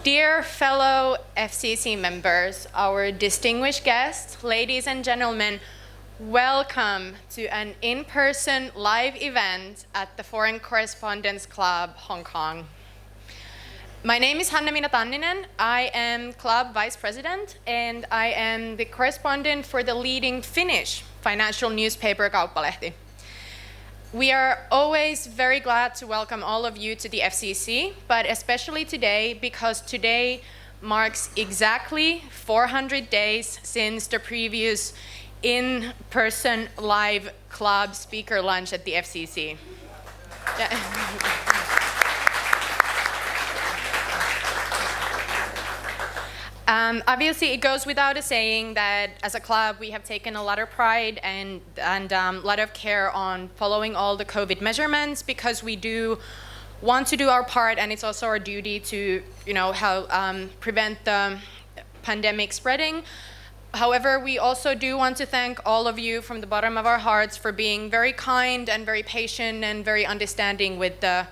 Dear fellow FCC members, our distinguished guests, ladies and gentlemen, welcome to an in-person live event at the Foreign Correspondents Club, Hong Kong. My name is Hanna-Miina Tanninen. I am club vice president and I am the correspondent for the leading Finnish financial newspaper Kauppalehti. We are always very glad to welcome all of you to the FCC, but especially today because today marks exactly 400 days since the previous in-person live club speaker lunch at the FCC. Obviously, it goes without a saying that as a club, we have taken a lot of pride and a lot of care on following all the COVID measurements because we do want to do our part, and it's also our duty to, prevent the pandemic spreading. However, we also do want to thank all of you from the bottom of our hearts for being very kind and very patient and very understanding with the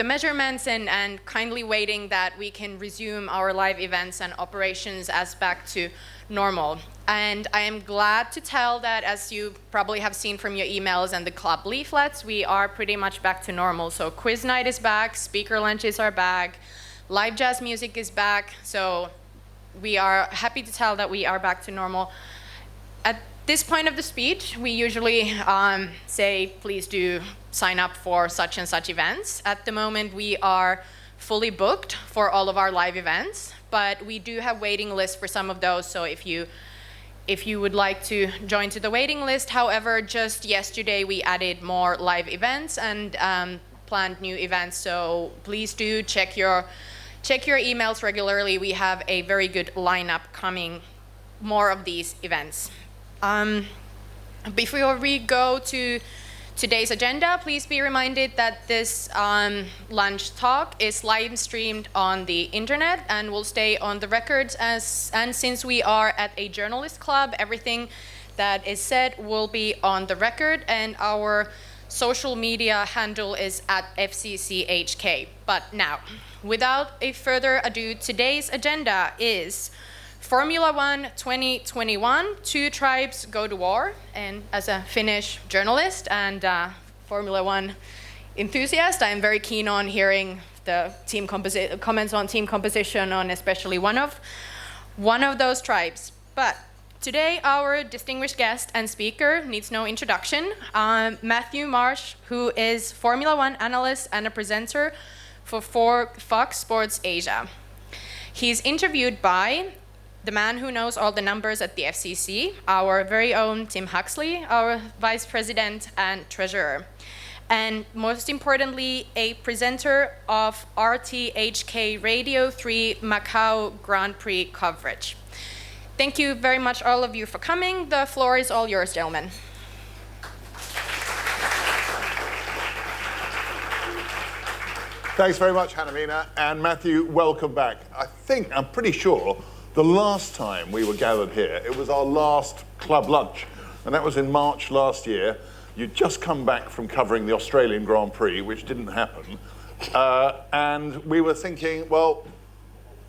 measurements and kindly waiting that we can resume our live events and operations as back to normal. And I am glad to tell that, as you probably have seen from your emails and the club leaflets, we are pretty much back to normal. So quiz night is back, speaker lunches are back, live jazz music is back. So we are happy to tell that we are back to normal. At this point of the speech, we usually say, please do sign up for such and such events. At the moment, we are fully booked for all of our live events, but we do have waiting lists for some of those. So if you would like to join to the waiting list, however, just yesterday we added more live events and planned new events. So please do check your emails regularly. We have a very good lineup coming, more of these events. Before we go to today's agenda, please be reminded that this lunch talk is live streamed on the internet and will stay on the records and since we are at a journalist club, everything that is said will be on the record, and our social media handle is at FCCHK. But now, without a further ado, today's agenda is Formula 1 2021, Two Tribes Go to War. And as a Finnish journalist and Formula 1 enthusiast, I'm very keen on hearing the comments on team composition on especially one of those tribes. But today, our distinguished guest and speaker needs no introduction. Matthew Marsh, who is Formula 1 analyst and a presenter for Fox Sports Asia. He's interviewed by the man who knows all the numbers at the FCC, our very own Tim Huxley, our vice president and treasurer. And most importantly, a presenter of RTHK Radio 3 Macau Grand Prix coverage. Thank you very much, all of you, for coming. The floor is all yours, gentlemen. Thanks very much, Hanna-Miina, and Matthew, welcome back. I'm pretty sure the last time we were gathered here, it was our last club lunch, and that was in March last year. You'd just come back from covering the Australian Grand Prix, which didn't happen, and we were thinking, well,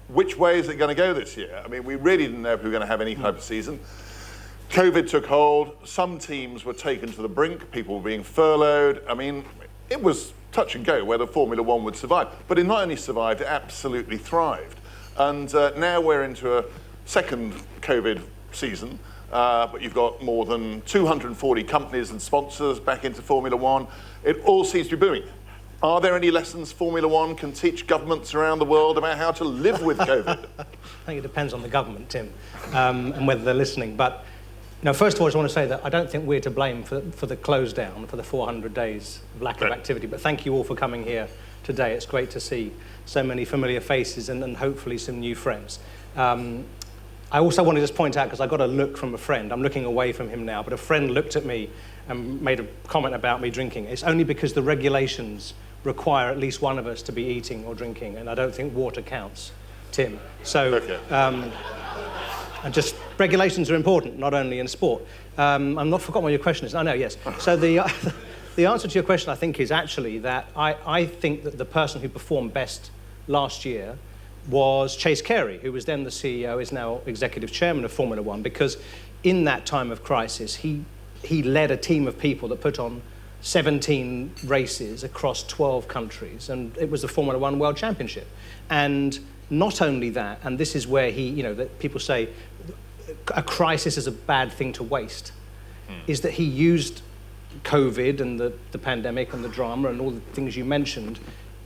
which way is it going to go this year? I mean, we really didn't know if we were going to have any type of season. COVID took hold, some teams were taken to the brink, people were being furloughed. I mean, it was touch and go whether Formula 1 would survive, but it not only survived, it absolutely thrived. And now we're into a second COVID season, but you've got more than 240 companies and sponsors back into Formula 1. It all seems to be booming. Are there any lessons Formula 1 can teach governments around the world about how to live with COVID? I think it depends on the government, Tim, and whether they're listening. But first of all, I just want to say that I don't think we're to blame for the close down, for the 400 days of lack of activity. But thank you all for coming here today. It's great to see so many familiar faces and hopefully some new friends. I also want to just point out, because I got a look from a friend, I'm looking away from him now, but a friend looked at me and made a comment about me drinking. It's only because the regulations require at least one of us to be eating or drinking, and I don't think water counts, Tim. So, and just regulations are important, not only in sport. I'm not forgotten what your question is. Oh, no, yes. So the answer to your question, I think, is actually that I think that the person who performed best last year was Chase Carey, who was then the CEO, is now executive chairman of Formula One, because in that time of crisis, he led a team of people that put on 17 races across 12 countries, and it was the Formula One World Championship. And not only that, and this is where that people say a crisis is a bad thing to waste, is that he used COVID and the pandemic and the drama and all the things you mentioned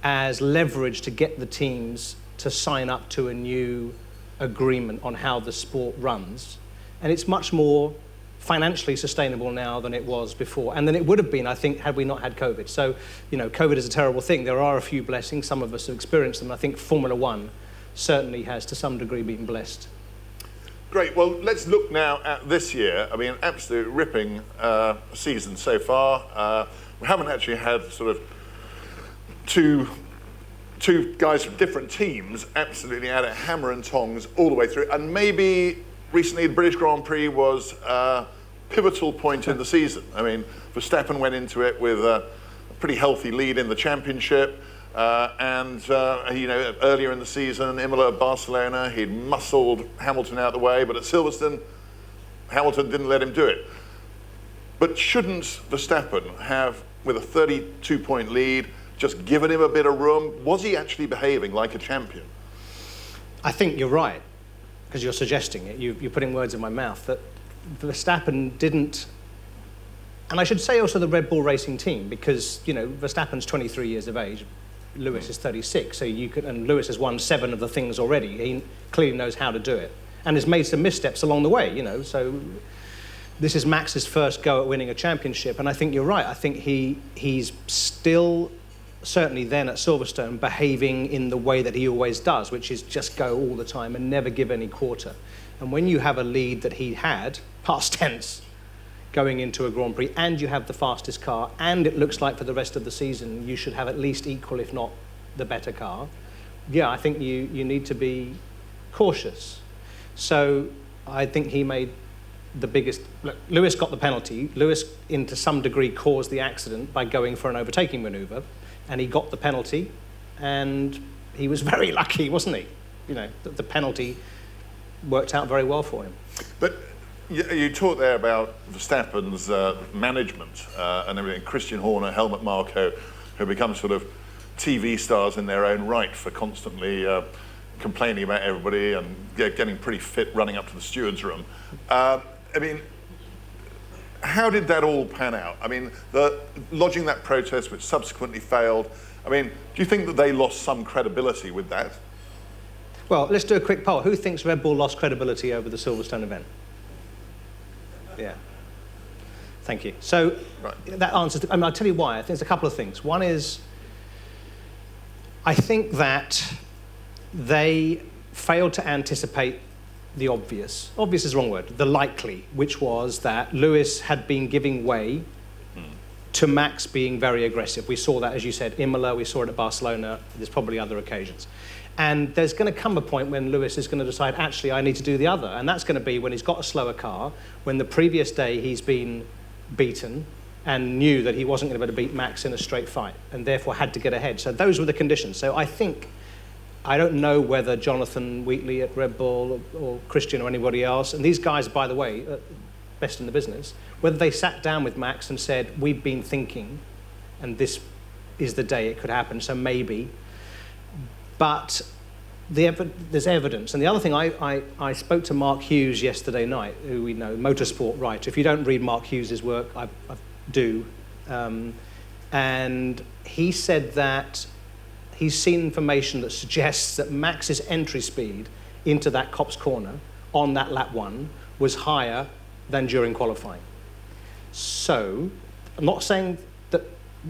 as leverage to get the teams to sign up to a new agreement on how the sport runs. And it's much more financially sustainable now than it was before. And than it would have been, I think, had we not had COVID. So, COVID is a terrible thing. There are a few blessings. Some of us have experienced them. I think Formula One certainly has, to some degree, been blessed. Great. Well, let's look now at this year. I mean, absolute ripping season so far. We haven't actually had sort of two guys from different teams absolutely at it, hammer and tongs all the way through. And maybe recently the British Grand Prix was a pivotal point in the season. I mean, Verstappen went into it with a pretty healthy lead in the championship. Earlier in the season, Imola, Barcelona, he'd muscled Hamilton out of the way, but at Silverstone, Hamilton didn't let him do it. But shouldn't Verstappen have, with a 32-point lead, just given him a bit of room? Was he actually behaving like a champion? I think you're right, because you're suggesting it. You're putting words in my mouth, that Verstappen didn't. And I should say also the Red Bull Racing team, because, Verstappen's 23 years of age, Lewis is 36, and Lewis has won 7 of the things already. He clearly knows how to do it, and has made some missteps along the way, so this is Max's first go at winning a championship, and I think you're right. I think he's still, certainly then at Silverstone, behaving in the way that he always does, which is just go all the time and never give any quarter. And when you have a lead that he had, past tense, going into a Grand Prix, and you have the fastest car, and it looks like for the rest of the season you should have at least equal, if not the better car, I think you need to be cautious. So I think he made the biggest. Look, Lewis got the penalty. Lewis, to some degree, caused the accident by going for an overtaking manoeuvre, and he got the penalty, and he was very lucky, wasn't he? The penalty worked out very well for him. But you talked there about Verstappen's management and everything. Christian Horner, Helmut Marko, who become sort of TV stars in their own right for constantly complaining about everybody and getting pretty fit running up to the steward's room. How did that all pan out? I mean, lodging that protest, which subsequently failed, do you think that they lost some credibility with that? Well, let's do a quick poll. Who thinks Red Bull lost credibility over the Silverstone event? Yeah. Thank you. So that answers. I'll tell you why. I think there's a couple of things. One is, I think that they failed to anticipate the obvious. Obvious is the wrong word. The likely, which was that Lewis had been giving way to Max being very aggressive. We saw that, as you said, Imola. We saw it at Barcelona. There's probably other occasions. And there's going to come a point when Lewis is going to decide, actually, I need to do the other. And that's going to be when he's got a slower car, when the previous day he's been beaten and knew that he wasn't going to be able to beat Max in a straight fight, and therefore had to get ahead. So those were the conditions. So I don't know whether Jonathan Wheatley at Red Bull or Christian or anybody else, and these guys, by the way, best in the business, whether they sat down with Max and said, we've been thinking, and this is the day it could happen, so maybe. But there's evidence. And the other thing, I spoke to Mark Hughes yesterday night, who we know, motorsport writer. If you don't read Mark Hughes' work, I do. And he said that he's seen information that suggests that Max's entry speed into that Copse corner on that lap 1 was higher than during qualifying. So, I'm not saying that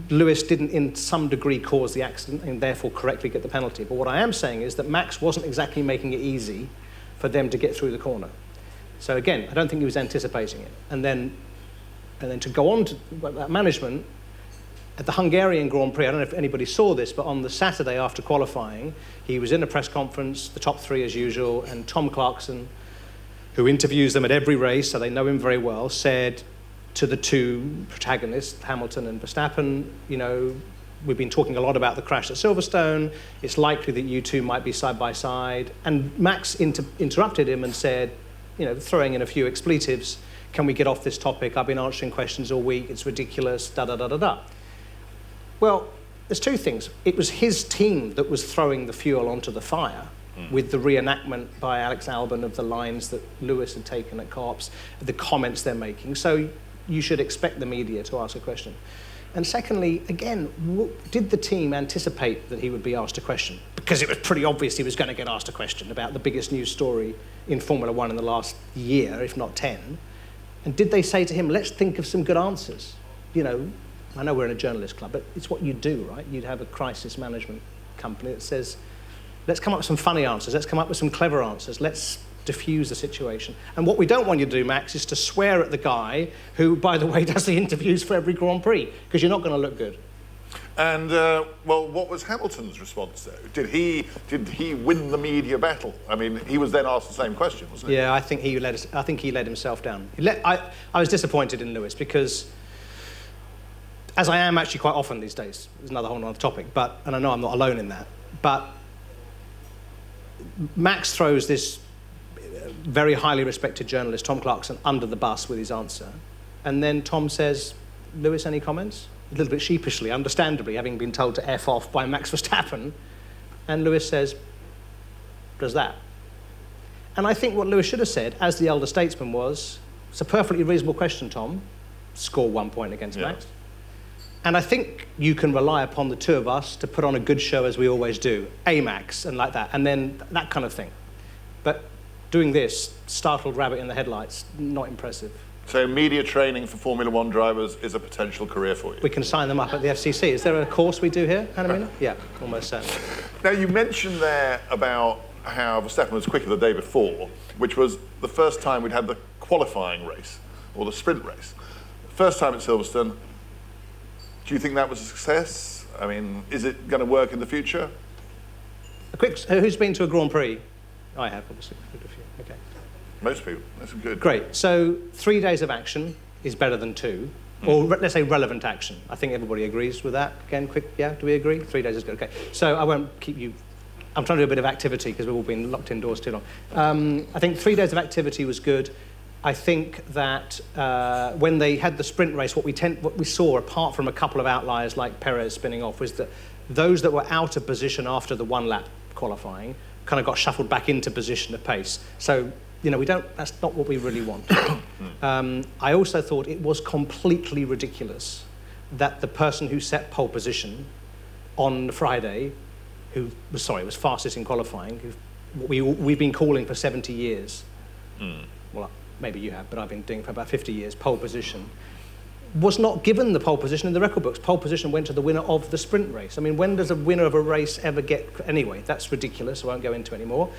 Lewis didn't in some degree cause the accident and therefore correctly get the penalty, but what I am saying is that Max wasn't exactly making it easy for them to get through the corner. So again, I don't think he was anticipating it. And then to go on to that management, at the Hungarian Grand Prix, I don't know if anybody saw this, but on the Saturday after qualifying, he was in a press conference, the top 3 as usual, and Tom Clarkson, who interviews them at every race, so they know him very well, said to the 2 protagonists, Hamilton and Verstappen, we've been talking a lot about the crash at Silverstone. It's likely that you two might be side by side. And Max interrupted him and said, throwing in a few expletives, can we get off this topic? I've been answering questions all week. It's ridiculous, da-da-da-da-da. Well, there's two things. It was his team that was throwing the fuel onto the fire with the reenactment by Alex Albon of the lines that Lewis had taken at co-ops, the comments they're making. So you should expect the media to ask a question. And secondly, again, did the team anticipate that he would be asked a question? Because it was pretty obvious he was going to get asked a question about the biggest news story in Formula One in the last year, if not 10. And did they say to him, let's think of some good answers? I know we're in a journalist club, but it's what you do, right? You'd have a crisis management company that says, let's come up with some funny answers, let's come up with some clever answers, let's diffuse the situation. And what we don't want you to do, Max, is to swear at the guy who, by the way, does the interviews for every Grand Prix, because you're not going to look good. And, what was Hamilton's response, though? Did he win the media battle? I mean, he was then asked the same question, wasn't he? Yeah, I think he let himself down. I was disappointed in Lewis because, as I am actually quite often these days, there's another whole other topic, and I know I'm not alone in that, but Max throws this very highly respected journalist, Tom Clarkson, under the bus with his answer. And then Tom says, Lewis, any comments? A little bit sheepishly, understandably, having been told to F off by Max Verstappen. And Lewis says, does that? And I think what Lewis should have said, as the elder statesman, was, it's a perfectly reasonable question, Tom. Score 1 point against Max. And I think you can rely upon the two of us to put on a good show, as we always do. Max, and like that. And then that kind of thing. But doing this, startled rabbit in the headlights, not impressive. So media training for Formula One drivers is a potential career for you? We can sign them up at the FCC. Is there a course we do here, Hannah? Yeah, almost certainly. Now, you mentioned there about how Verstappen was quicker the day before, which was the first time we'd had the qualifying race, or the sprint race. First time at Silverstone. Do you think that was a success? I mean, is it going to work in the future? Who's been to a Grand Prix? I have, obviously. Okay. Most people. That's good. Great. So 3 days of action is better than 2. Or let's say relevant action. I think everybody agrees with that. Again, quick, yeah, do we agree? 3 days is good, okay. So I won't keep you... I'm trying to do a bit of activity because we've all been locked indoors too long. I think 3 days of activity was good. I think that when they had the sprint race, what we saw, apart from a couple of outliers like Perez spinning off, was that those that were out of position after the one-lap qualifying kind of got shuffled back into position at pace. So, that's not what we really want. I also thought it was completely ridiculous that the person who set pole position on Friday, was fastest in qualifying, we've been calling for 70 years. Well, maybe you have, but I've been doing it for about 50 years, pole position, was not given the pole position in the record books. Pole position went to the winner of the sprint race. I mean, when does a winner of a race ever get... Anyway, that's ridiculous, I won't go into anymore.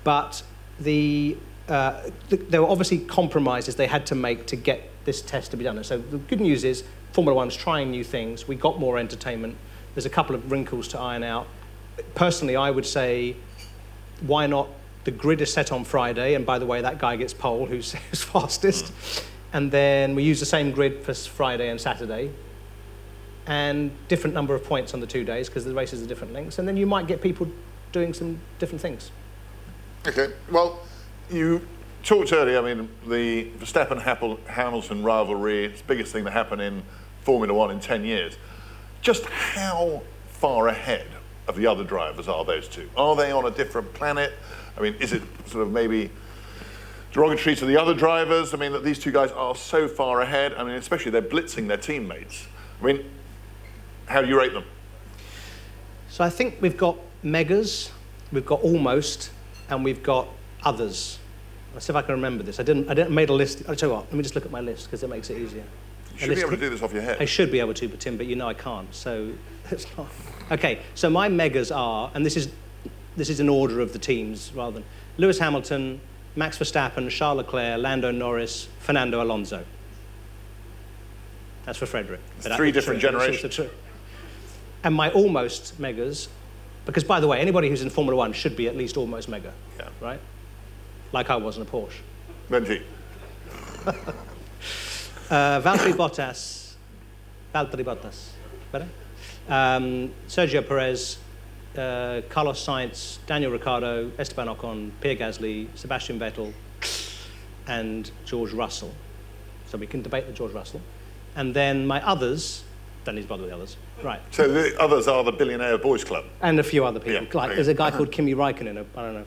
But there were obviously compromises they had to make to get this test to be done. And so the good news is Formula One's trying new things. We got more entertainment. There's a couple of wrinkles to iron out. Personally, I would say, why not? The grid is set on Friday, and by the way, that guy gets pole, who's fastest. And then we use the same grid for Friday and Saturday, and different number of points on the 2 days, because the races are different lengths, and then you might get people doing some different things. Okay, well, you talked earlier, I mean, the Verstappen-Hamilton rivalry, it's the biggest thing that happened in Formula One in 10 years. Just how far ahead of the other drivers are those two? Are they on a different planet? I mean, is it sort of maybe derogatory to the other drivers? I mean, that these two guys are so far ahead. I mean, especially they're blitzing their teammates. I mean, how do you rate them? So I think we've got megas, we've got almost, and we've got others. Let's see if I can remember this. I didn't made a list. I'll tell you what, let me just look at my list because it makes it easier. You should be able to do this off your head. I should be able to, but Tim, but you know I can't. So it's not. Okay, so my megas are, and this is in order of the teams rather than Lewis Hamilton, Max Verstappen, Charles Leclerc, Lando Norris, Fernando Alonso. That's for Frederick. It's 3 different generations. And my almost megas, because by the way, anybody who's in Formula One should be at least almost mega, right? Like I was in a Porsche. Venti. Valtteri Bottas. Better? Sergio Perez, Carlos Sainz, Daniel Ricciardo, Esteban Ocon, Pierre Gasly, Sebastian Vettel, and George Russell. So we can debate the George Russell. And then my others, don't need to bother with the others. Right. So the others are the Billionaire Boys Club. And a few other people. Yeah. Like, there's a guy called Kimi Räikkönen, I don't know.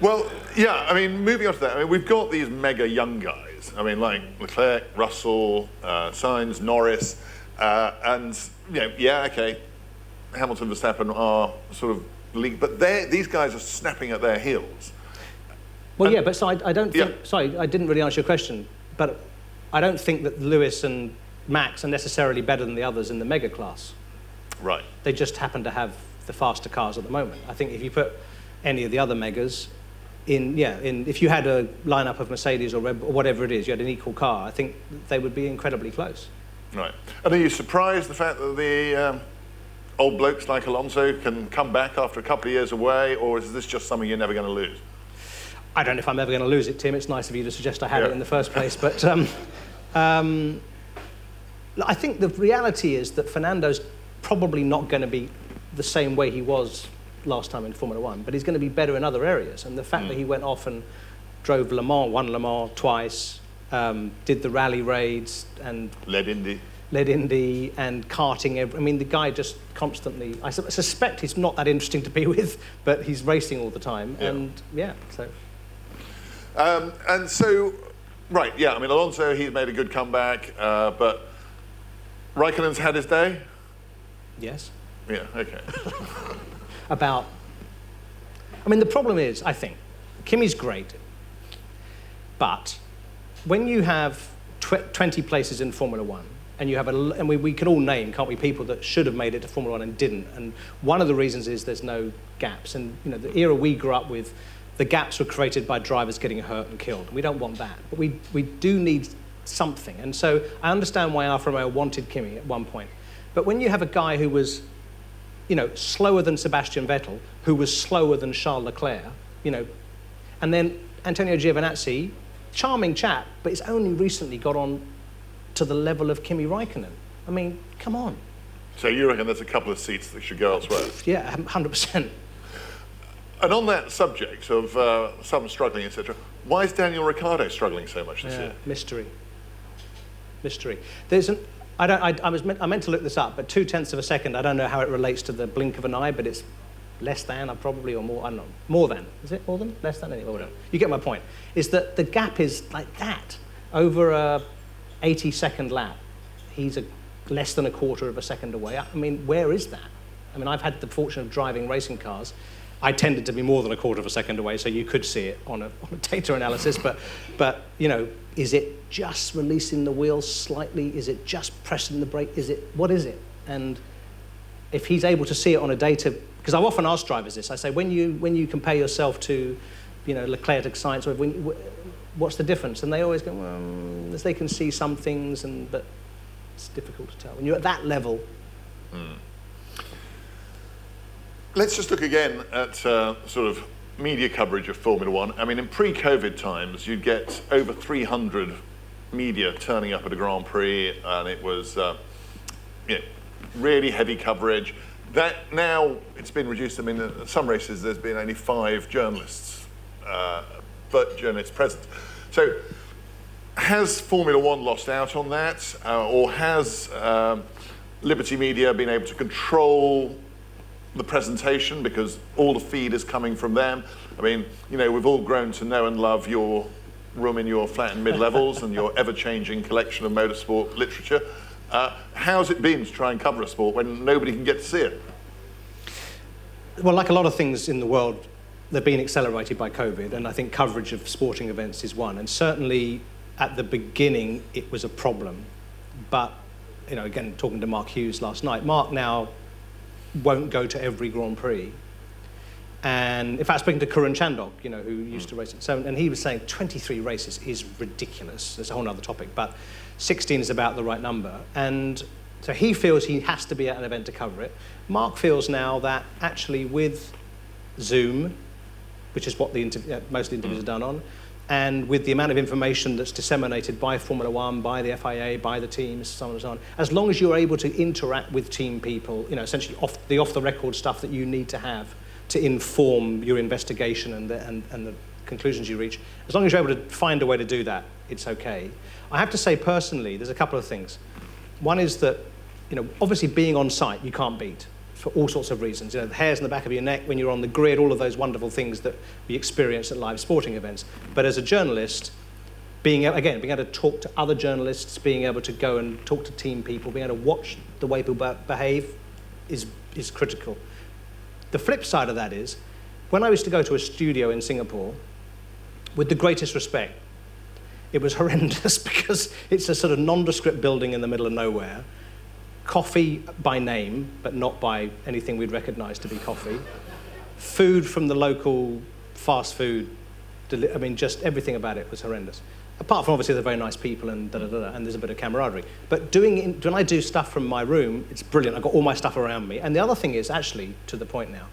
Well, yeah, I mean, moving on to that, I mean, we've got these mega young guys. I mean, like Leclerc, Russell, Sainz, Norris, and, you know, yeah, okay, Hamilton, Verstappen are sort of league, but these guys are snapping at their heels. Well, yeah, but so I don't think, sorry, I didn't really answer your question, but I don't think that Lewis and Max are necessarily better than the others in the mega class. Right. They just happen to have the faster cars at the moment. I think if you put any of the other megas if you had a lineup of Mercedes or Red Bull, or whatever it is, you had an equal car, I think they would be incredibly close. Right. And are you surprised the fact that the old blokes like Alonso can come back after a couple of years away, or is this just something you're never going to lose? I don't know if I'm ever going to lose it, Tim. It's nice of you to suggest I had it in the first place. But I think the reality is that Fernando's probably not going to be the same way he was last time in Formula One, but he's going to be better in other areas. And the fact that he went off and drove Le Mans, won Le Mans twice, did the rally raids and led Indy and karting. I mean, the guy just constantly. I suspect he's not that interesting to be with, but he's racing all the time. Yeah. And so. And so, right, yeah. I mean, Alonso, he's made a good comeback, but Raikkonen's had his day. Yes. Yeah. Okay. I mean, the problem is, I think, Kimi's great, but when you have 20 places in Formula One, and you have and we can all name, can't we, people that should have made it to Formula One and didn't, and one of the reasons is there's no gaps, and you know, the era we grew up with, the gaps were created by drivers getting hurt and killed. We don't want that, but we do need something, and so I understand why Alfa Romeo wanted Kimi at one point, but when you have a guy who was, you know, slower than Sebastian Vettel, who was slower than Charles Leclerc, you know, and then Antonio Giovinazzi, charming chap, but he's only recently got on to the level of Kimi Räikkönen. I mean, come on. So you reckon there's a couple of seats that should go elsewhere? Yeah, 100%. And on that subject of some struggling, etc., why is Daniel Ricciardo struggling so much this year? Mystery. There's an. I meant to look this up, but 0.2 of a second. I don't know how it relates to the blink of an eye, but it's less than, probably, or more. I don't know. More than. Is it more than? Less than? Anyway, whatever. You get my point. Is that the gap is like that over a 80-second lap? He's less than a quarter of a second away. I mean, where is that? I mean, I've had the fortune of driving racing cars. I tended to be more than a quarter of a second away, so you could see it on a data analysis. But you know, is it just releasing the wheels slightly? Is it just pressing the brake? What is it? And if he's able to see it on a data, because I've often asked drivers this. I say, when you compare yourself to, you know, Leclerc to Sainz, what's the difference? And they always go, well, as they can see some things, but it's difficult to tell. When you're at that level. Let's just look again at sort of media coverage of Formula One. I mean, in pre-COVID times, you'd get over 300 media turning up at a Grand Prix, and it was really heavy coverage. That now it's been reduced. I mean, in some races there's been only 5 journalists, but journalists present. So, has Formula One lost out on that, or has Liberty Media been able to control the presentation because all the feed is coming from them? I mean, you know, we've all grown to know and love your room in your flat and mid-levels and your ever-changing collection of motorsport literature. How's it been to try and cover a sport when nobody can get to see it? Well, like a lot of things in the world, they're being accelerated by COVID, and I think coverage of sporting events is one. And certainly at the beginning, it was a problem. But, you know, again, talking to Mark Hughes last night, Mark now won't go to every Grand Prix. And in fact, speaking to Kurun Chandok, you know, who used to race at 7, and he was saying 23 races is ridiculous. There's a whole other topic, but 16 is about the right number. And so he feels he has to be at an event to cover it. Mark feels now that actually with Zoom, which is what most of the interviews are done on, And with the amount of information that's disseminated by Formula One, by the FIA, by the teams, so on and so on, as long as you're able to interact with team people, essentially off-the-record stuff that you need to have to inform your investigation and the conclusions you reach, as long as you're able to find a way to do that, it's okay. I have to say, personally, there's a couple of things. One is that, obviously being on site, you can't beat for all sorts of reasons. The hairs in the back of your neck when you're on the grid, all of those wonderful things that we experience at live sporting events. But as a journalist, being able to talk to other journalists, being able to go and talk to team people, being able to watch the way people behave is critical. The flip side of that is, when I used to go to a studio in Singapore, with the greatest respect, it was horrendous because it's a sort of nondescript building in the middle of nowhere. Coffee by name, but not by anything we'd recognise to be coffee. Food from the local fast food. Just everything about it was horrendous. Apart from obviously they're very nice people and and there's a bit of camaraderie. But when I do stuff from my room, it's brilliant. I've got all my stuff around me. And the other thing is, actually, to the point now,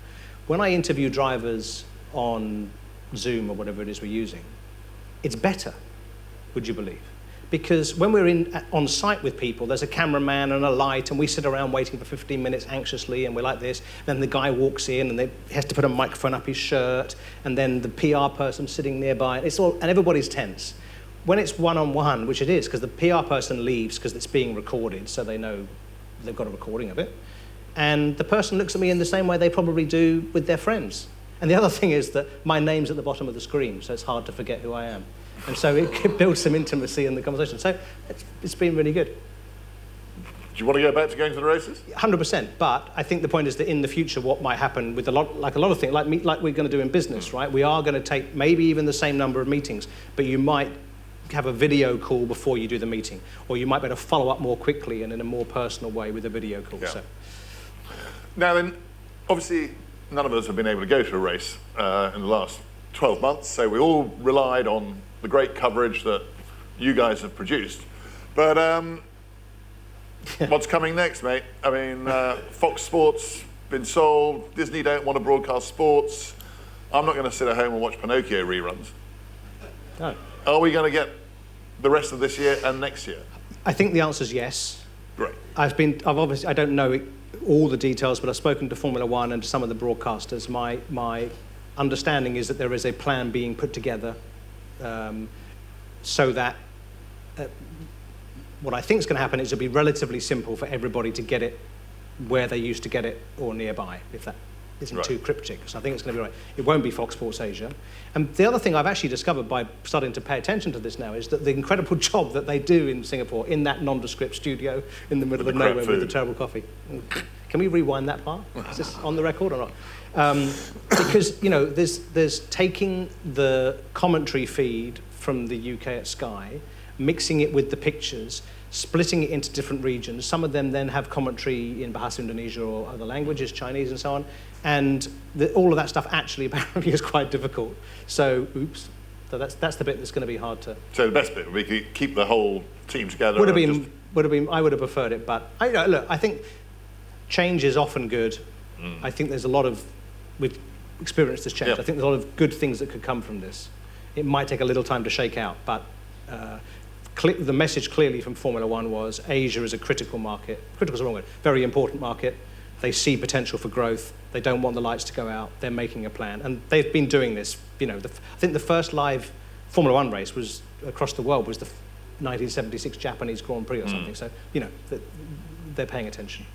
when I interview drivers on Zoom or whatever it is we're using, it's better, would you believe? Because when we're on site with people, there's a cameraman and a light, and we sit around waiting for 15 minutes anxiously, and we're like this. Then the guy walks in, and he has to put a microphone up his shirt, and then the PR person sitting nearby. And everybody's tense. When it's one-on-one, which it is, because the PR person leaves because it's being recorded, so they know they've got a recording of it. And the person looks at me in the same way they probably do with their friends. And the other thing is that my name's at the bottom of the screen, so it's hard to forget who I am. And so it builds some intimacy in the conversation. So it's been really good. Do you want to go back to going to the races? 100%. But I think the point is that in the future, what might happen with a lot of things, like we're going to do in business, right? We are going to take maybe even the same number of meetings, but you might have a video call before you do the meeting, or you might be able to follow up more quickly and in a more personal way with a video call. Yeah. So. Now then, obviously, none of us have been able to go to a race in the last 12 months, so we all relied on the great coverage that you guys have produced. But what's coming next, mate? I mean, Fox Sports been sold, Disney don't want to broadcast sports. I'm not going to sit at home and watch Pinocchio reruns. No. Are we going to get the rest of this year and next year? I think the answer is yes. Great. I don't know all the details, but I've spoken to Formula One and to some of the broadcasters. My understanding is that there is a plan being put together so that what I think is going to happen is it'll be relatively simple for everybody to get it where they used to get it or nearby, if that isn't too cryptic. So I think it's going to be right. It won't be Fox Sports Asia. And the other thing I've actually discovered by starting to pay attention to this now is that the incredible job that they do in Singapore in that nondescript studio in the middle of nowhere with the terrible coffee. Can we rewind that part? Is this on the record or not? Because, there's taking the commentary feed from the UK at Sky, mixing it with the pictures, splitting it into different regions. Some of them then have commentary in Bahasa Indonesia or other languages, Chinese and so on. And all of that stuff actually apparently is quite difficult. So, oops. So that's the bit that's going to be hard to... So the best bit would be to keep the whole team together. I would have preferred it, but I think change is often good. I think there's a lot of... We've experienced this change. Yep. I think there's a lot of good things that could come from this. It might take a little time to shake out, but the message clearly from Formula One was Asia is a critical market. Critical is the wrong word. Very important market. They see potential for growth. They don't want the lights to go out. They're making a plan. And they've been doing this. I think the first live Formula One race was across the world was the 1976 Japanese Grand Prix or something. So, they're paying attention.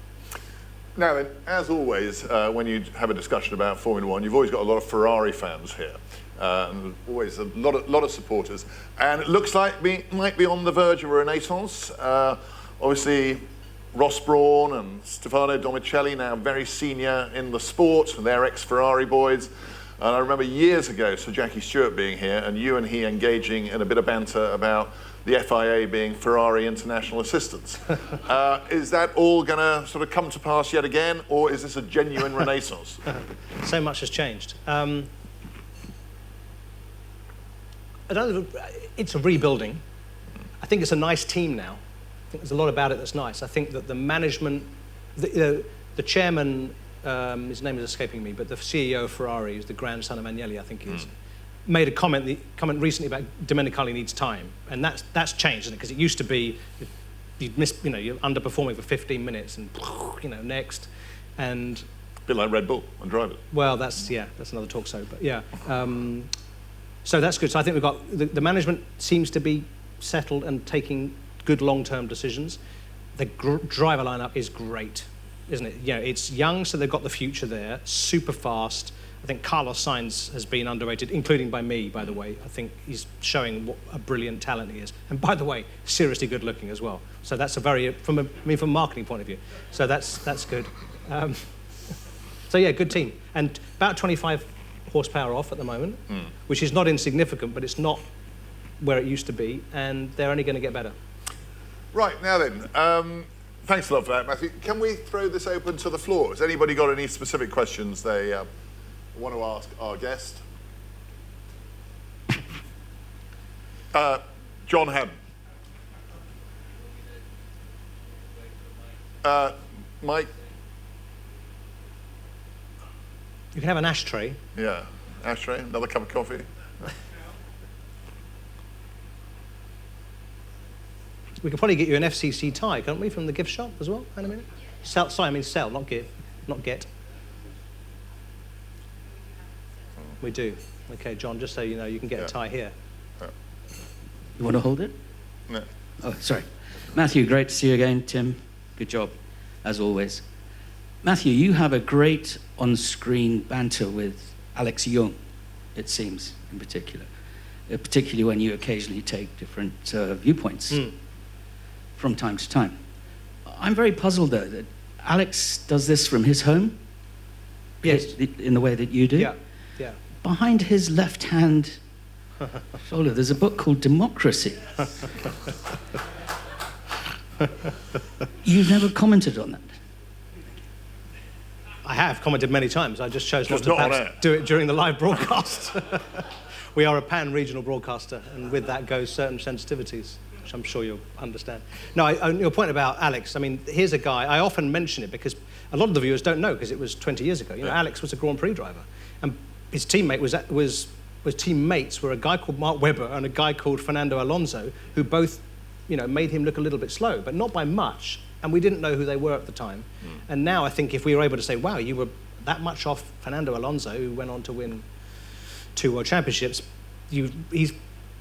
Now then, as always, when you have a discussion about Formula One, you've always got a lot of Ferrari fans here. And always a lot of supporters. And it looks like we might be on the verge of a renaissance. Obviously, Ross Brawn and Stefano Domicelli, now very senior in the sport, they're ex-Ferrari boys. And I remember years ago Sir Jackie Stewart being here and you and he engaging in a bit of banter about the FIA being Ferrari international assistants. Is that all going to sort of come to pass yet again, or is this a genuine renaissance? So much has changed. I don't know, it's a rebuilding. I think it's a nice team now. I think there's a lot about it that's nice. I think that the management, the chairman, his name is escaping me, but the CEO of Ferrari is the grandson of Agnelli, I think he is. made a comment recently about Domenicali needs time, and that's changed, isn't it? Because it used to be you'd miss, you're underperforming for 15 minutes, and next, and a bit like Red Bull and drivers. well, that's another talk. So, but yeah, so that's good. So I think we've got the management seems to be settled and taking good long-term decisions. The driver lineup is great, isn't it? It's young, so they've got the future there. Super fast. I think Carlos Sainz has been underrated, including by me, by the way. I think he's showing what a brilliant talent he is. And by the way, seriously good looking as well. So that's from a marketing point of view. So that's good. So yeah, good team. And about 25 horsepower off at the moment, which is not insignificant, but it's not where it used to be. And they're only going to get better. Right, now then, thanks a lot for that, Matthew. Can we throw this open to the floor? Has anybody got any specific questions they want to ask our guest? John Haddon. Mike? You can have an ashtray. Yeah, ashtray, another cup of coffee. We could probably get you an FCC tie, can't we, from the gift shop as well, in a minute? Sell, sorry, I mean sell, not give, not get. We do. Okay, John, just so you know, you can get a tie here. You want to hold it? No. Oh, sorry. Matthew, great to see you again. Tim, good job, as always. Matthew, you have a great on-screen banter with Alex Young, it seems, in particular. Particularly when you occasionally take different viewpoints from time to time. I'm very puzzled, though, that Alex does this from his home. Yes. In the way that you do. Yeah. Behind his left-hand shoulder, there's a book called Democracy. You've never commented on that. I have commented many times. I just chose not to not on perhaps air. do it during the live broadcast. We are a pan-regional broadcaster, and with that goes certain sensitivities, which I'm sure you'll understand. No, your point about Alex, I mean, here's a guy, I often mention it because a lot of the viewers don't know because it was 20 years ago. Alex was a Grand Prix driver, and his teammate was teammates were a guy called Mark Webber and a guy called Fernando Alonso, who both, made him look a little bit slow, but not by much, and we didn't know who they were at the time. And now I think if we were able to say, wow, you were that much off Fernando Alonso, who went on to win 2 World Championships, he's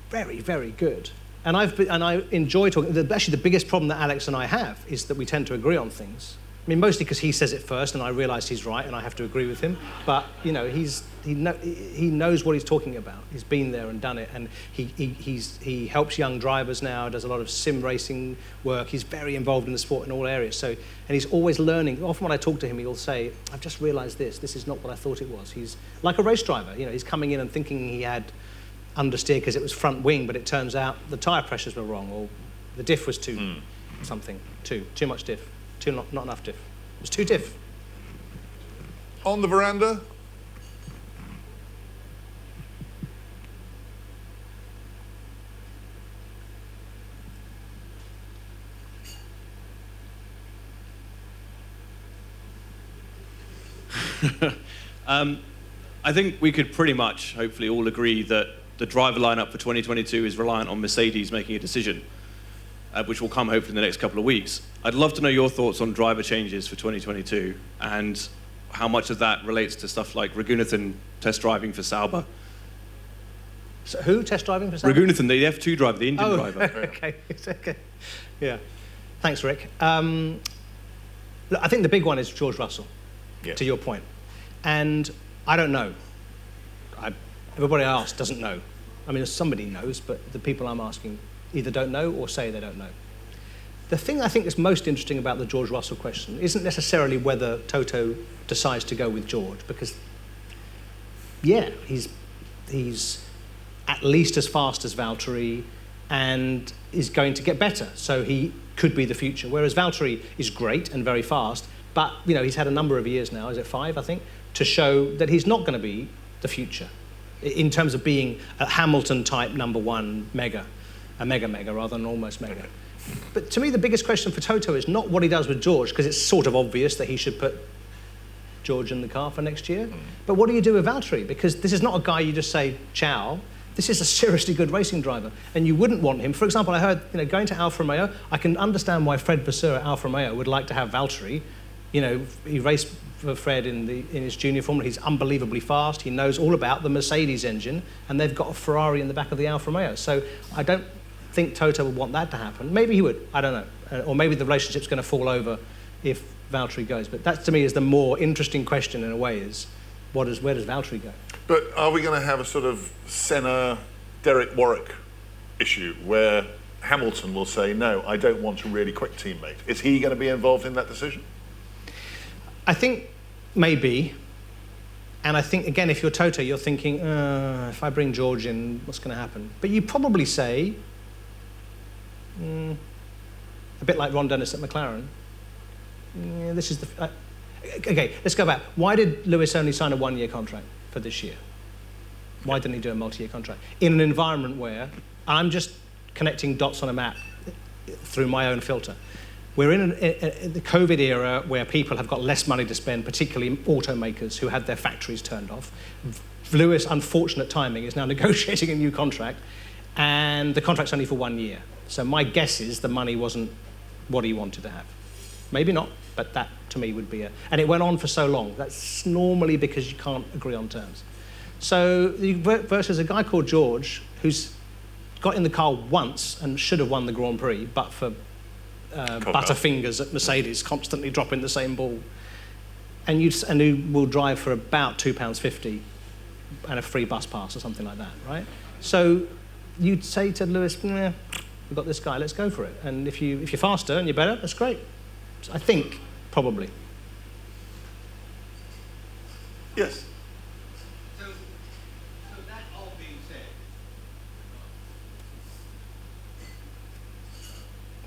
very, very good. And I enjoy talking. Actually, the biggest problem that Alex and I have is that we tend to agree on things. I mean, mostly because he says it first, and I realise he's right, and I have to agree with him. But he knows what he's talking about. He's been there and done it, and he helps young drivers now. Does a lot of sim racing work. He's very involved in the sport in all areas. So, and he's always learning. Often when I talk to him, he'll say, "I've just realised this. This is not what I thought it was." He's like a race driver. He's coming in and thinking he had understeer because it was front wing, but it turns out the tyre pressures were wrong, or the diff was too much diff. Not enough diff. It was too diff. On the veranda? I think we could pretty much, hopefully, all agree that the driver lineup for 2022 is reliant on Mercedes making a decision, which will come hopefully in the next couple of weeks. I'd love to know your thoughts on driver changes for 2022 and how much of that relates to stuff like Raghunathan test driving for Sauber. So who test driving for Sauber? Raghunathan, the F2 driver, the Indian driver. Okay. Yeah. Thanks, Rick. Look, I think the big one is George Russell, to your point. And I don't know. Everybody I ask doesn't know. I mean, somebody knows, but the people I'm asking either don't know or say they don't know. The thing I think is most interesting about the George Russell question isn't necessarily whether Toto decides to go with George, because, he's at least as fast as Valtteri and is going to get better, so he could be the future. Whereas Valtteri is great and very fast, but he's had a number of years now, is it 5, I think, to show that he's not going to be the future in terms of being a Hamilton-type number 1 mega rather than almost mega. But to me, the biggest question for Toto is not what he does with George, because it's sort of obvious that he should put George in the car for next year. But what do you do with Valtteri? Because this is not a guy you just say, ciao. This is a seriously good racing driver, and you wouldn't want him. For example, I heard, going to Alfa Romeo, I can understand why Fred Vasseur at Alfa Romeo would like to have Valtteri. He raced for Fred in his junior formula. He's unbelievably fast. He knows all about the Mercedes engine, and they've got a Ferrari in the back of the Alfa Romeo. So I don't think Toto would want that to happen. Maybe he would, I don't know. Or maybe the relationship's going to fall over if Valtteri goes. But that, to me, is the more interesting question in a way, is where does Valtteri go? But are we going to have a sort of Senna, Derek Warwick issue where Hamilton will say, no, I don't want a really quick teammate? Is he going to be involved in that decision? I think maybe. And I think, again, if you're Toto, you're thinking, if I bring George in, what's going to happen? But you probably say, a bit like Ron Dennis at McLaren, this is the... okay, let's go back. Why did Lewis only sign a one-year contract for this year? Why didn't he do a multi-year contract? In an environment where, I'm just connecting dots on a map through my own filter, we're in the COVID era where people have got less money to spend, particularly automakers who had their factories turned off. Lewis, unfortunate timing, is now negotiating a new contract, and the contract's only for 1 year. So my guess is the money wasn't what he wanted to have. Maybe not, but that to me would be a... And it went on for so long. That's normally because you can't agree on terms. So versus a guy called George, who's got in the car once and should have won the Grand Prix, but for butterfingers at Mercedes, constantly dropping the same ball, and who will drive for about £2.50 and a free bus pass or something like that, right? So you'd say to Lewis, we've got this guy, let's go for it. And if you're faster and you're better, that's great. So I think, probably. Yes. So that all being said,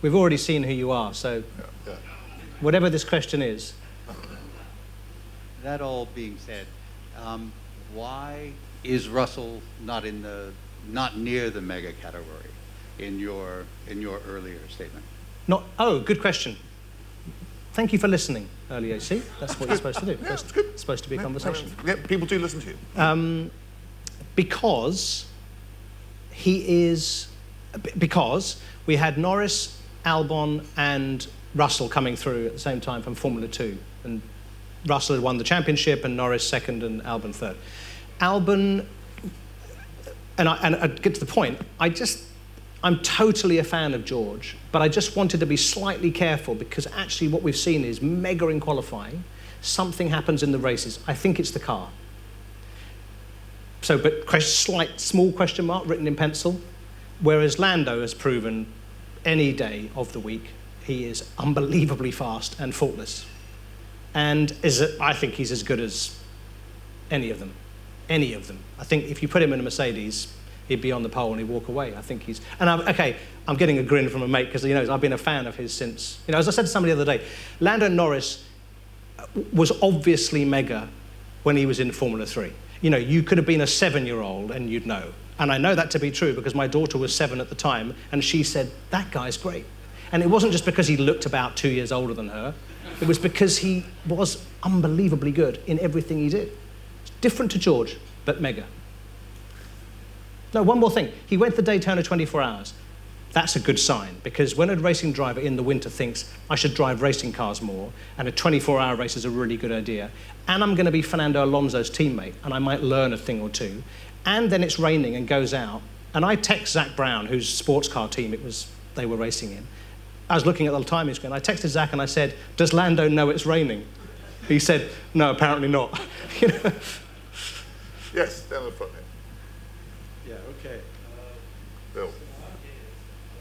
We've already seen who you are, so Yeah. whatever this question is. that all being said, why is Russell not near the mega category in your earlier statement? Good question. Thank you for listening earlier, see? That's what you're supposed to do. Yeah, it's good. It's supposed to be a conversation. Yeah, people do listen to you. Because we had Norris, Albon, and Russell coming through at the same time from Formula 2. And Russell had won the championship, and Norris second, and Albon third. Albon, and I get to the point, I'm totally a fan of George, but I just wanted to be slightly careful because actually what we've seen is mega in qualifying, something happens in the races. I think it's the car. So, but small question mark written in pencil, whereas Lando has proven any day of the week he is unbelievably fast and faultless. And I think he's as good as any of them. Any of them. I think if you put him in a Mercedes, he'd be on the pole and he'd walk away. I think he's... And I'm getting a grin from a mate because, I've been a fan of his since... as I said to somebody the other day, Lando Norris was obviously mega when he was in Formula 3. You could have been a 7-year-old and you'd know. And I know that to be true because my daughter was 7 at the time and she said, that guy's great. And it wasn't just because he looked about 2 years older than her. It was because he was unbelievably good in everything he did. Different to George, but mega. No, one more thing. He went to Daytona 24 hours. That's a good sign, because when a racing driver in the winter thinks, I should drive racing cars more, and a 24-hour race is a really good idea, and I'm going to be Fernando Alonso's teammate, and I might learn a thing or two, and then it's raining and goes out, and I text Zach Brown, whose sports car team they were racing in. I was looking at the timing screen. I texted Zach and I said, does Lando know it's raining? He said, no, apparently not. Yes, down the front here. Yeah, okay. Bill.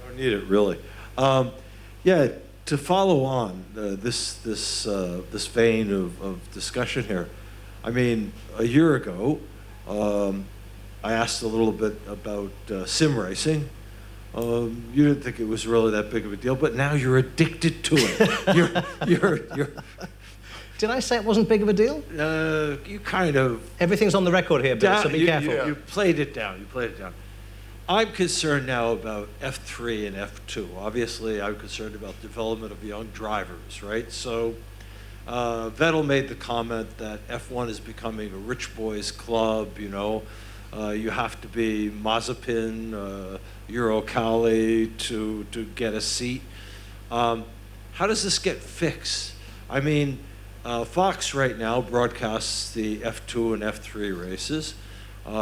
I don't need it, really. To follow on this vein of discussion here, I mean, a year ago, I asked a little bit about sim racing. You didn't think it was really that big of a deal, but now you're addicted to it. You're Did I say it wasn't big of a deal? You kind of... Everything's on the record here, Bill, so be careful. You played it down. I'm concerned now about F3 and F2. Obviously, I'm concerned about development of young drivers, right? So Vettel made the comment that F1 is becoming a rich boys club, you know. You have to be Mazepin, Eurocali to get a seat. How does this get fixed? I mean, Fox right now broadcasts the F2 and F3 races.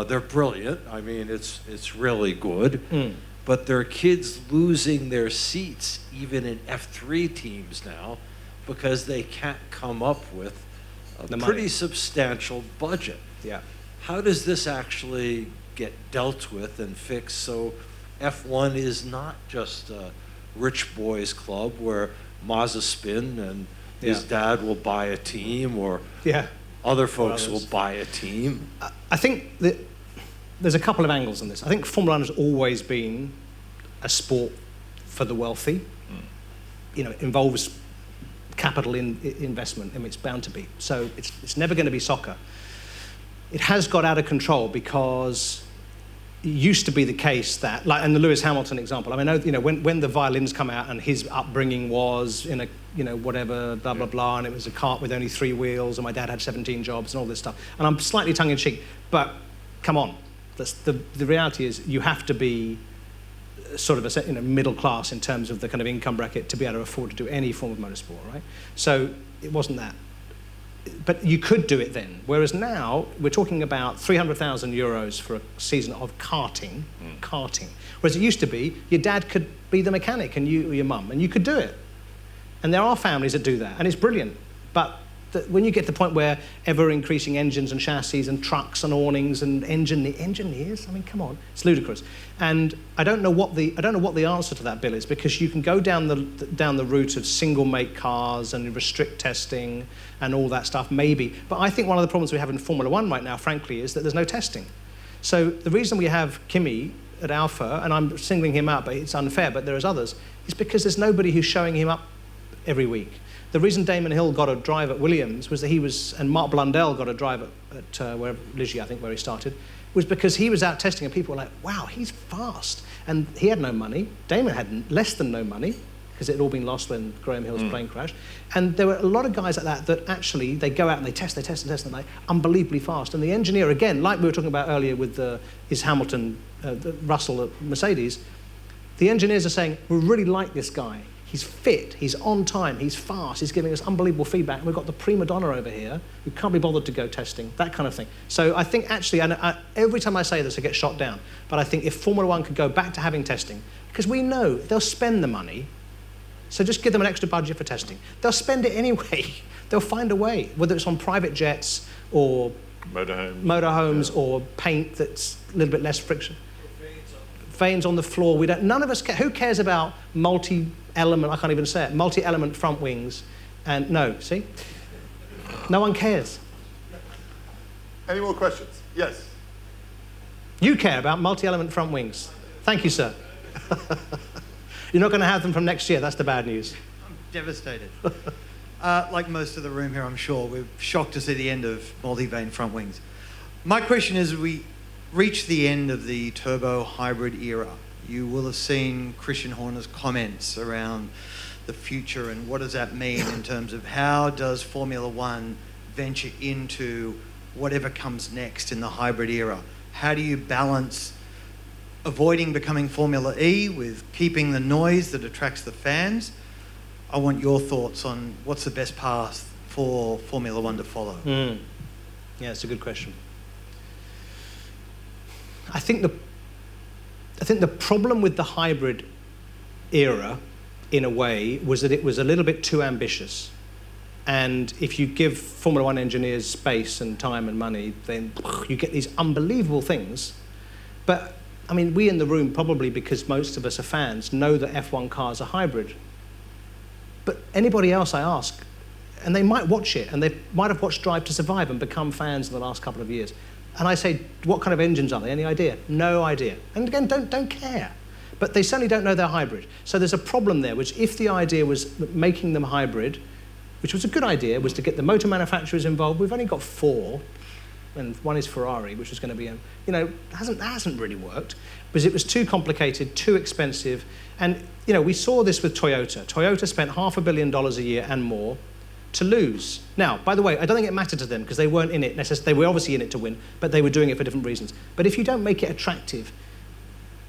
They're brilliant. I mean, it's really good. But there are kids losing their seats even in F3 teams now because they can't come up with a pretty substantial budget. Yeah. How does this actually get dealt with and fixed so F1 is not just a rich boys club where Mazepin and his dad will buy a team or other folks will buy a team? I think that there's a couple of angles on this. I think Formula 1 has always been a sport for the wealthy. You know, it involves capital investment, and it's bound to be. So it's never going to be soccer. It has got out of control because it used to be the case that, like in the Lewis Hamilton example, I mean, you know, when the violins come out and his upbringing was in a, you know, whatever, blah, blah, blah, and it was a cart with only 3 wheels, and my dad had 17 jobs and all this stuff. And I'm slightly tongue-in-cheek, but come on. The reality is you have to be sort of a middle class in terms of the kind of income bracket to be able to afford to do any form of motorsport, right? So it wasn't that. But you could do it then. Whereas now, we're talking about 300,000 euros for a season of karting. Whereas it used to be, your dad could be the mechanic and you or your mum, and you could do it. And there are families that do that, and it's brilliant. But when you get to the point where ever-increasing engines and chassis and trucks and awnings and engineers, I mean, come on, it's ludicrous. And I don't know what the answer to that bill is, because you can go down the route of single-make cars and restrict testing and all that stuff, maybe. But I think one of the problems we have in Formula 1 right now, frankly, is that there's no testing. So the reason we have Kimi at Alpha, and I'm singling him out, but it's unfair, but there's others, is because there's nobody who's showing him up every week. The reason Damon Hill got a drive at Williams was that and Mark Blundell got a drive at Ligier, I think, where he started, was because he was out testing and people were like, wow, he's fast. And he had no money. Damon had less than no money because it had all been lost when Graham Hill's plane crashed. And there were a lot of guys like that actually, they go out and they test, and they're unbelievably fast. And the engineer, again, like we were talking about earlier with his Hamilton, Russell at Mercedes, the engineers are saying, we really like this guy. He's fit, he's on time, he's fast, he's giving us unbelievable feedback. And we've got the prima donna over here who can't be bothered to go testing, that kind of thing. So I think actually, and every time I say this, I get shot down. But I think if Formula 1 could go back to having testing, because we know they'll spend the money, so just give them an extra budget for testing. They'll spend it anyway. They'll find a way, whether it's on private jets or motorhomes or paint that's a little bit less friction. Veins on the floor. None of us care. Who cares about multi-element, I can't even say it, multi-element front wings? And no, see? No one cares. Any more questions? Yes. You care about multi-element front wings. Thank you, sir. You're not going to have them from next year. That's the bad news. I'm devastated. Like most of the room here, I'm sure, we're shocked to see the end of multi-vane front wings. My question is, we reach the end of the turbo hybrid era. You will have seen Christian Horner's comments around the future and what does that mean in terms of how does Formula 1 venture into whatever comes next in the hybrid era? How do you balance avoiding becoming Formula E with keeping the noise that attracts the fans? I want your thoughts on what's the best path for Formula 1 to follow. Yeah, it's a good question. I think the problem with the hybrid era, in a way, was that it was a little bit too ambitious. And if you give Formula 1 engineers space and time and money, then you get these unbelievable things. But, I mean, we in the room, probably because most of us are fans, know that F1 cars are hybrid. But anybody else I ask, and they might watch it, and they might have watched Drive to Survive and become fans in the last couple of years. And I say, what kind of engines are they? Any idea? No idea. And again, don't care. But they certainly don't know they're hybrid. So there's a problem there, which if the idea was making them hybrid, which was a good idea, was to get the motor manufacturers involved. We've only got 4, and one is Ferrari, which was going to be, that hasn't really worked, because it was too complicated, too expensive. And, we saw this with Toyota. Toyota spent $500 million a year and more to lose. Now, by the way, I don't think it mattered to them because they weren't in it necessarily. They were obviously in it to win, but they were doing it for different reasons. But if you don't make it attractive,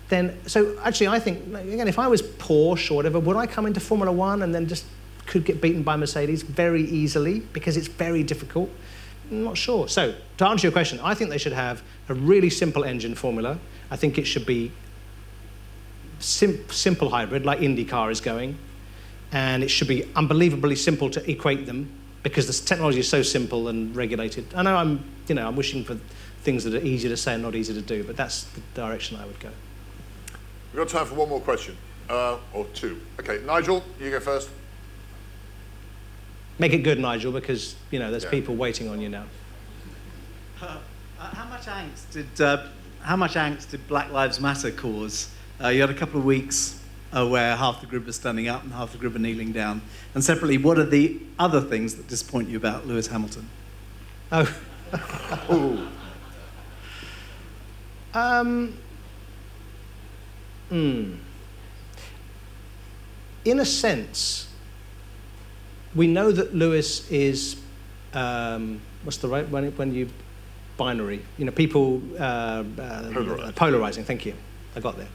then, so actually I think, again, if I was Porsche or whatever, would I come into Formula One and then just could get beaten by Mercedes very easily because it's very difficult? I'm not sure. So, to answer your question, I think they should have a really simple engine formula. I think it should be simple hybrid, like IndyCar is going. And it should be unbelievably simple to equate them because the technology is so simple and regulated. I know I'm wishing for things that are easier to say and not easy to do, but that's the direction I would go. We've got time for one more question, or two. Okay, Nigel, you go first. Make it good, Nigel, because there's people waiting on you now. How much angst did Black Lives Matter cause? You had a couple of weeks where half the group were standing up and half the group were kneeling down. And separately, what are the other things that disappoint you about Lewis Hamilton? Oh. In a sense, we know that Lewis is, what's the right, when you, binary, people, polarizing, thank you, I got there.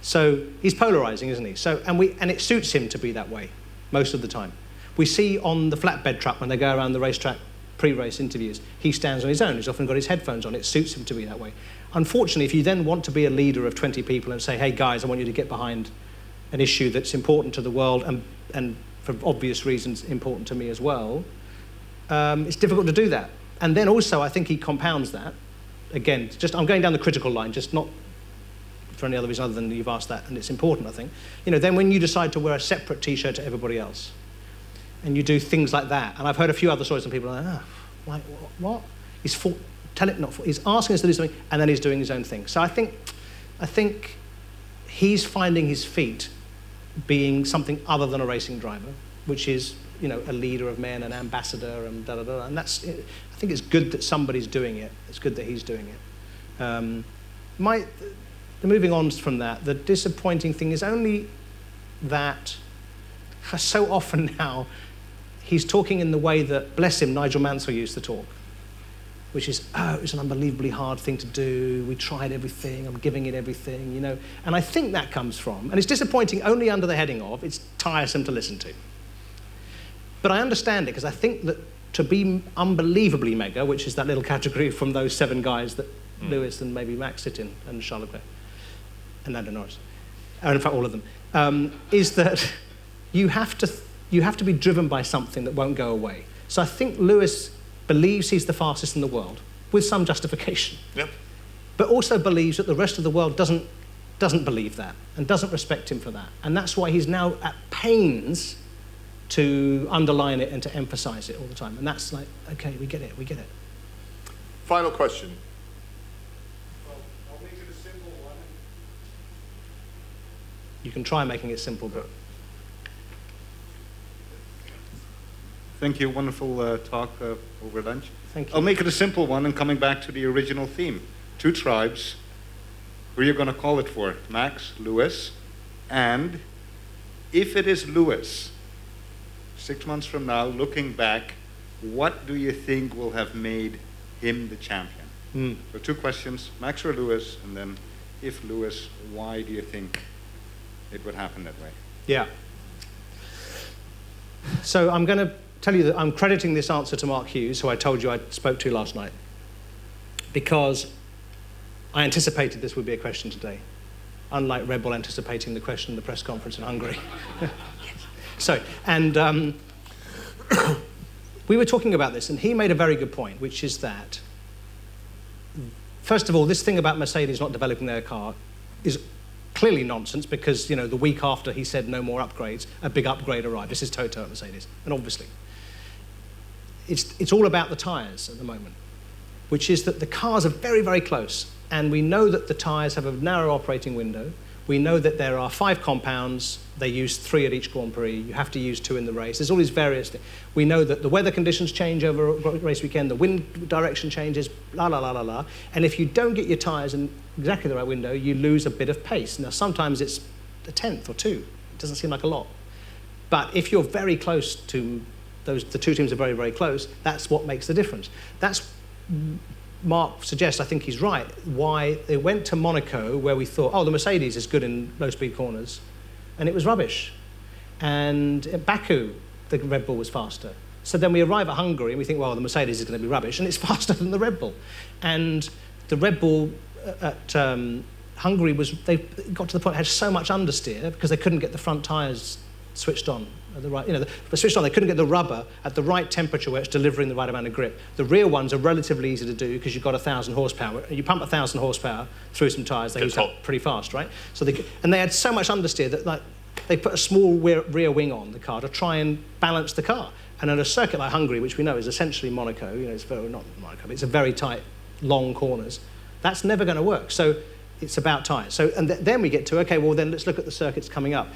So he's polarizing, isn't he? So, and it suits him to be that way most of the time. We see on the flatbed truck when they go around the racetrack pre-race interviews, he stands on his own. He's often got his headphones on. It suits him to be that way. Unfortunately, if you then want to be a leader of 20 people and say, hey guys, I want you to get behind an issue that's important to the world and for obvious reasons important to me as well, it's difficult to do that. And then also I think he compounds that. Again, I'm going down the critical line, just not for any other reason other than you've asked that, and it's important, I think. Then when you decide to wear a separate T-shirt to everybody else, and you do things like that, and I've heard a few other stories and people are like, what? He's asking us to do something, and then he's doing his own thing. So I think he's finding his feet being something other than a racing driver, which is, a leader of men, an ambassador, and da-da-da. And I think it's good that somebody's doing it. It's good that he's doing it. Moving on from that, the disappointing thing is only that so often now he's talking in the way that, bless him, Nigel Mansell used to talk, which is, it's an unbelievably hard thing to do. We tried everything. I'm giving it everything, And I think that comes from, and it's disappointing only under the heading of, it's tiresome to listen to. But I understand it because I think that to be unbelievably mega, which is that little category from those 7 guys that Lewis and maybe Max sit in, and Charles Leclerc, and Lando Norris, and in fact all of them, is that you have to be driven by something that won't go away. So I think Lewis believes he's the fastest in the world, with some justification. Yep. But also believes that the rest of the world doesn't believe that and doesn't respect him for that. And that's why he's now at pains to underline it and to emphasize it all the time. And that's like, okay, we get it. Final question. I'll make it a simple one. You can try making it simple, but... Thank you. Wonderful talk over lunch. Thank you. I'll make it a simple one and coming back to the original theme. 2 tribes. Who are you going to call it for? Max, Lewis, and if it is Lewis, 6 months from now, looking back, what do you think will have made him the champion? So 2 questions, Max or Lewis, and then if Lewis, why do you think it would happen that way? Yeah. So I'm going to tell you that I'm crediting this answer to Mark Hughes, who I told you I spoke to last night, because I anticipated this would be a question today, unlike Red Bull anticipating the question in the press conference in Hungary. So, and we were talking about this, and he made a very good point, which is that, first of all, this thing about Mercedes not developing their car is clearly nonsense because, the week after he said no more upgrades, a big upgrade arrived. This is Toto at Mercedes, and obviously. It's all about the tyres at the moment, which is that the cars are very, very close, and we know that the tyres have a narrow operating window. We know that there are 5 compounds. They use 3 at each Grand Prix. You have to use 2 in the race. There's all these various things. We know that the weather conditions change over race weekend. The wind direction changes, la, la, la, la, la. And if you don't get your tyres in exactly the right window, you lose a bit of pace. Now, sometimes it's a tenth or 2. It doesn't seem like a lot. But if you're very close to the two teams are very, very close, that's what makes the difference. That's, Mark suggests, I think he's right, why they went to Monaco, where we thought, oh, the Mercedes is good in low-speed corners, and it was rubbish. And at Baku, the Red Bull was faster. So then we arrive at Hungary, and we think, well, the Mercedes is going to be rubbish, and it's faster than the Red Bull. And the Red Bull at Hungary they got to the point, had so much understeer because they couldn't get the front tyres switched on at the right, switched on. They couldn't get the rubber at the right temperature where it's delivering the right amount of grip. The rear ones are relatively easy to do because you've got 1,000 horsepower. You pump 1,000 horsepower through some tyres, they use that pretty fast, right? So and they had so much understeer that they put a small rear wing on the car to try and balance the car. And at a circuit like Hungary, which we know is essentially Monaco, it's very, not Monaco, but it's a very tight, long corners, that's never going to work. So it's about tyres. So, and then we get to, okay, well, then let's look at the circuits coming up.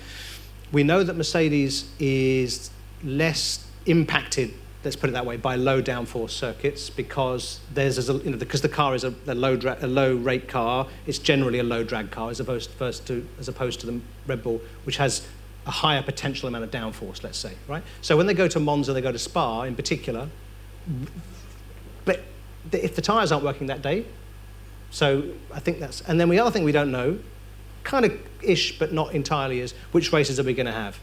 We know that Mercedes is less impacted, let's put it that way, by low downforce circuits because because the car is a low rate car. It's generally a low drag car as opposed to the Red Bull, which has a higher potential amount of downforce, let's say, right? So when they go to Monza, they go to Spa in particular, but if the tyres aren't working that day, so I think that's, and then the other thing we don't know, kind of ish, but not entirely, is which races are we going to have?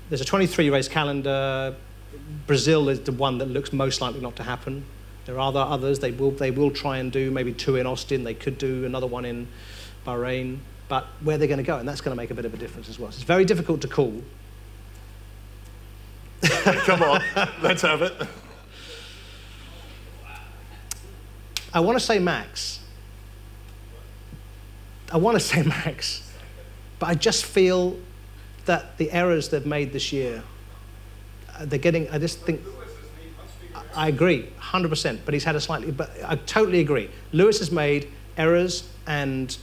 There's a 23 race calendar. Brazil is the one that looks most likely not to happen. There are others. They will try and do maybe 2 in Austin. They could do another one in Bahrain. But where they're going to go, and that's going to make a bit of a difference as well. So it's very difficult to call. Come on, let's have it. I want to say Max. But I just feel that the errors they've made this year, I just think, I agree, 100%, but he's had but I totally agree. Lewis has made errors but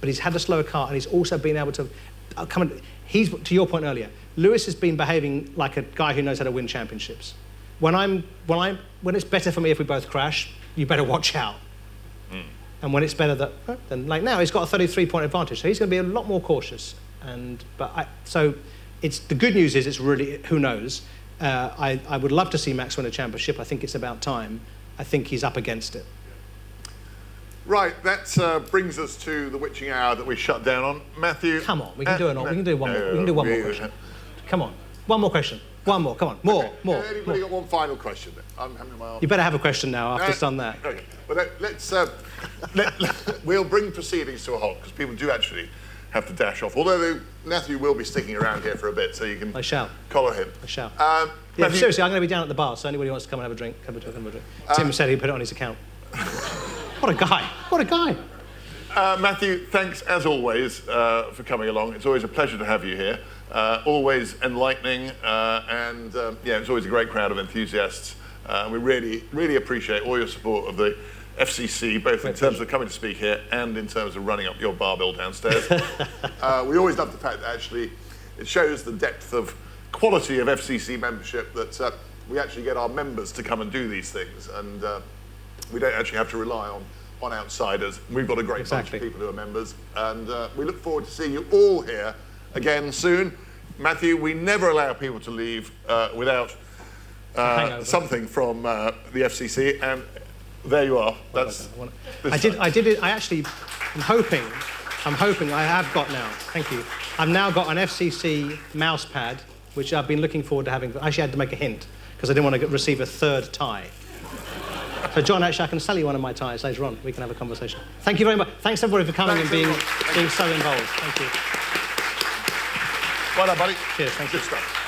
he's had a slower car, and he's also been able to to your point earlier, Lewis has been behaving like a guy who knows how to win championships. When it's better for me if we both crash, you better watch out. And when it's better then like now he's got a 33-point advantage, so he's going to be a lot more cautious. So it's the good news is it's really, who knows. I would love to see Max win a championship. I think it's about time. I think he's up against it. Right, that brings us to the witching hour that we shut down on. Matthew, come on, we can do one more. We can do one more question. Come on, one more question. One more. Come on, more. Anybody got one final question? You better have a question now after it's done that. Okay. Well, we'll bring proceedings to a halt because people do actually have to dash off. Although Matthew will be sticking around here for a bit, so you can collar him. I shall. Matthew, seriously, I'm going to be down at the bar, so anybody who wants to come and have a drink, come and have a drink. Tim said he'd put it on his account. What a guy! What a guy! Matthew, thanks as always for coming along. It's always a pleasure to have you here. Always enlightening, and it's always a great crowd of enthusiasts. We really, really appreciate all your support of the FCC, both in terms of coming to speak here and in terms of running up your bar bill downstairs. We always love the fact that actually it shows the depth of quality of FCC membership that we actually get our members to come and do these things, and we don't actually have to rely on outsiders. We've got a great bunch of people who are members, and we look forward to seeing you all here again soon. Matthew, we never allow people to leave without something from the FCC, and there you are. I did it. I'm hoping I have got now. Thank you. I've now got an FCC mouse pad, which I've been looking forward to having. I actually had to make a hint because I didn't want to receive a third tie. So John, actually, I can sell you one of my ties later on. We can have a conversation. Thank you very much. Thanks everybody for coming and being so involved. Thank you. Well done, buddy. Cheers. Thank you. Good stuff.